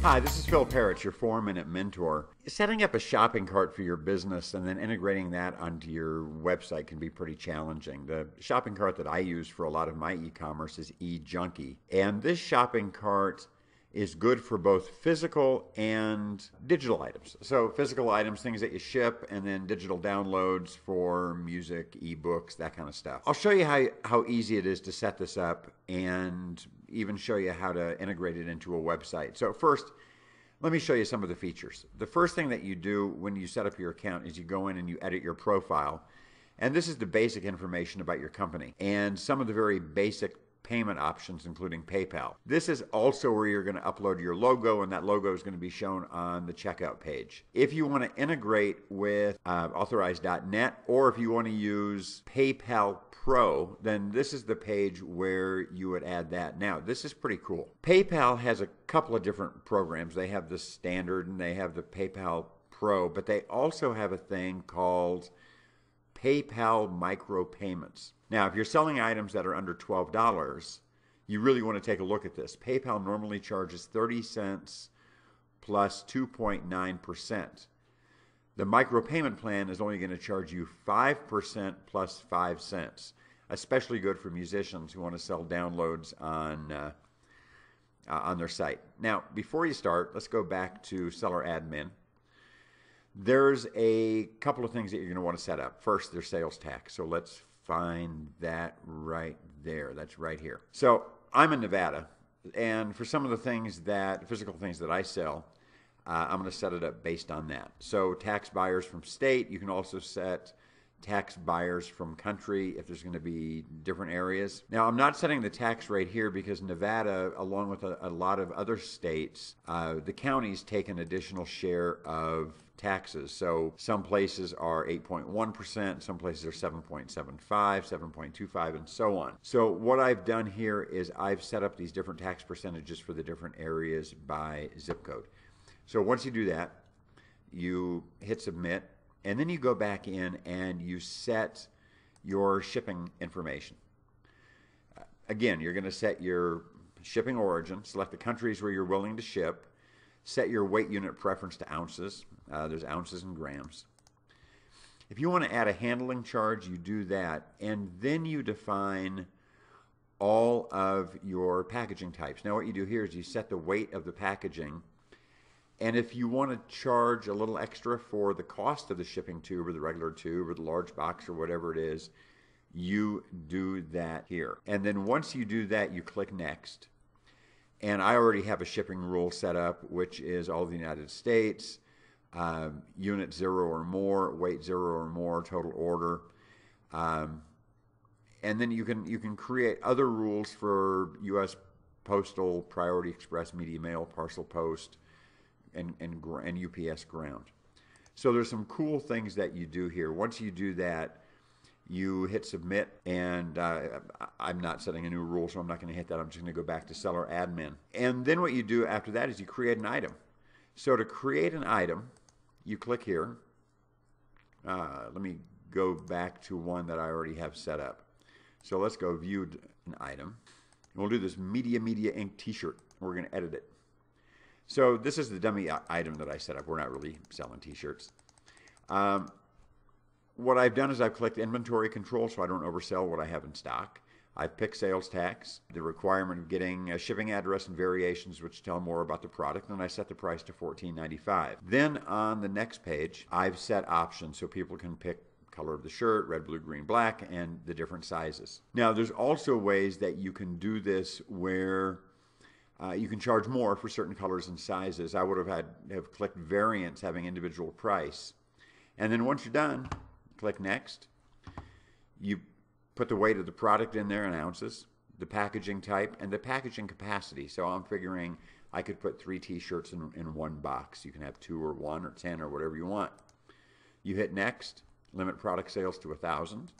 Hi, this is Phil Peretz, your 4-minute mentor. Setting up a shopping cart for your business and then integrating that onto your website can be pretty challenging. The shopping cart that I use for a lot of my e-commerce is E-junkie. And this shopping cart is good for both physical and digital items. So physical items, things that you ship, and then digital downloads for music, ebooks, that kind of stuff. I'll show you how easy it is to set this up and even show you how to integrate it into a website. So first, let me show you some of the features. The first thing that you do when you set up your account is you go in and you edit your profile. And this is the basic information about your company and some of the very basic payment options, including PayPal. This is also where you're going to upload your logo, and that logo is going to be shown on the checkout page. If you want to integrate with Authorize.net, or if you want to use PayPal Pro, then this is the page where you would add that. Now, this is pretty cool. PayPal has a couple of different programs. They have the standard and they have the PayPal Pro, but they also have a thing called PayPal micropayments. Now, if you're selling items that are under $12, you really want to take a look at this. PayPal normally charges 30 cents plus 2.9%. The micropayment plan is only going to charge you 5% plus 5 cents. Especially good for musicians who want to sell downloads on their site. Now, before you start, let's go back to Seller Admin. There's a couple of things that you're going to want to set up. First, there's sales tax. So let's find that right there. That's right here. So I'm in Nevada, and for some of the things physical things that I sell, I'm going to set it up based on that. So tax buyers from state. You can also set tax buyers from country if there's going to be different areas. Now, I'm not setting the tax rate here because Nevada, along with a lot of other states, the counties take an additional share of taxes. So some places are 8.1%, some places are 7.75, 7.25, and so on. So what I've done here is I've set up these different tax percentages for the different areas by zip code. So once you do that, you hit submit, and then you go back in and you set your shipping information. Again, you're going to set your shipping origin, select the countries where you're willing to ship, set your weight unit preference to ounces. There's ounces and grams. If you want to add a handling charge, you do that, and then you define all of your packaging types. Now what you do here is you set the weight of the packaging, and if you want to charge a little extra for the cost of the shipping tube or the regular tube or the large box or whatever it is, you do that here. And then once you do that, you click Next. And I already have a shipping rule set up, which is all the United States, unit 0 or more, weight 0 or more, total order. And then you can create other rules for U.S. Postal, Priority Express, Media Mail, Parcel Post, and UPS ground. So there's some cool things that you do here. Once you do that, you hit submit, and I'm not setting a new rule, so I'm not going to hit that. I'm just going to go back to Seller Admin. And then what you do after that is you create an item. So to create an item, you click here. Let me go back to one that I already have set up. So let's go view an item. And we'll do this Media Ink t-shirt. We're going to edit it. So this is the dummy item that I set up. We're not really selling t-shirts. What I've done is I've clicked inventory control so I don't oversell what I have in stock. I've picked sales tax, the requirement of getting a shipping address and variations which tell more about the product, and I set the price to $14.95. Then on the next page, I've set options so people can pick color of the shirt, red, blue, green, black, and the different sizes. Now there's also ways that you can do this where you can charge more for certain colors and sizes. I would have clicked variants having individual price. And then once you're done, click Next. You put the weight of the product in there in ounces, the packaging type, and the packaging capacity. So I'm figuring I could put 3 t-shirts in one box. You can have 2 or 1 or 10 or whatever you want. You hit Next, limit product sales to 1,000,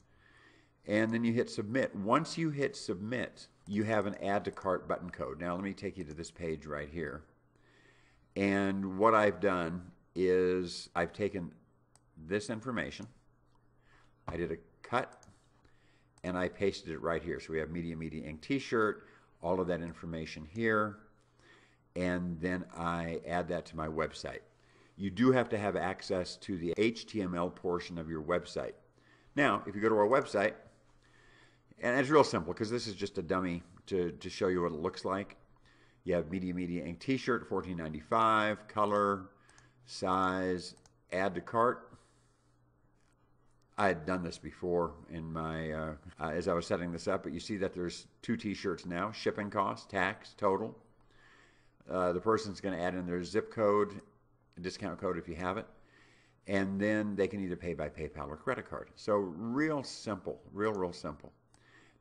and then you hit Submit. Once you hit Submit, you have an Add to Cart button code. Now let me take you to this page right here. And what I've done is I've taken this information, I did a cut, and I pasted it right here. So we have Media Ink t-shirt, all of that information here. and then I add that to my website. You do have to have access to the HTML portion of your website. Now, if you go to our website, and it's real simple because this is just a dummy to show you what it looks like. You have Media Ink t-shirt, $14.95, color, size, add to cart. I had done this before in my as I was setting this up, but you see that there's 2 t-shirts now, shipping cost, tax, total. The person's going to add in their zip code, discount code if you have it, and then they can either pay by PayPal or credit card. So real simple, real simple.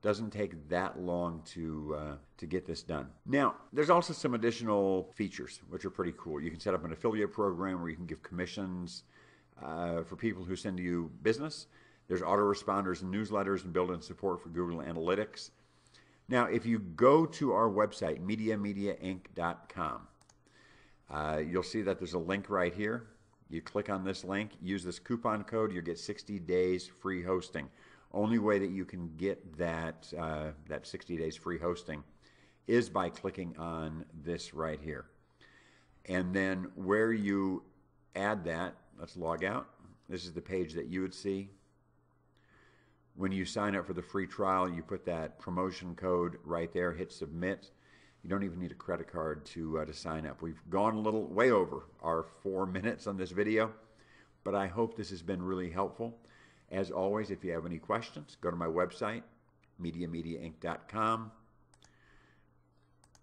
Doesn't take that long to get this done. Now, there's also some additional features which are pretty cool. You can set up an affiliate program where you can give commissions for people who send you business. There's autoresponders and newsletters and built-in support for Google Analytics. Now, if you go to our website, mediainc.com, you'll see that there's a link right here. You click on this link, use this coupon code, you'll get 60 days free hosting. Only way that you can get that 60 days free hosting is by clicking on this right here. And then where you add that, let's log out. This is the page that you would see. When you sign up for the free trial, you put that promotion code right there, hit submit. You don't even need a credit card to sign up. We've gone way over our 4 minutes on this video, but I hope this has been really helpful. As always, if you have any questions, go to my website, mediainc.com,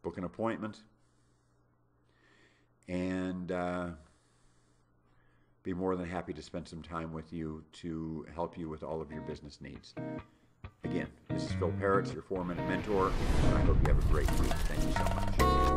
book an appointment, and be more than happy to spend some time with you to help you with all of your business needs. Again, this is Phil Peretz, your 4-Minute Mentor, and I hope you have a great week. Thank you so much.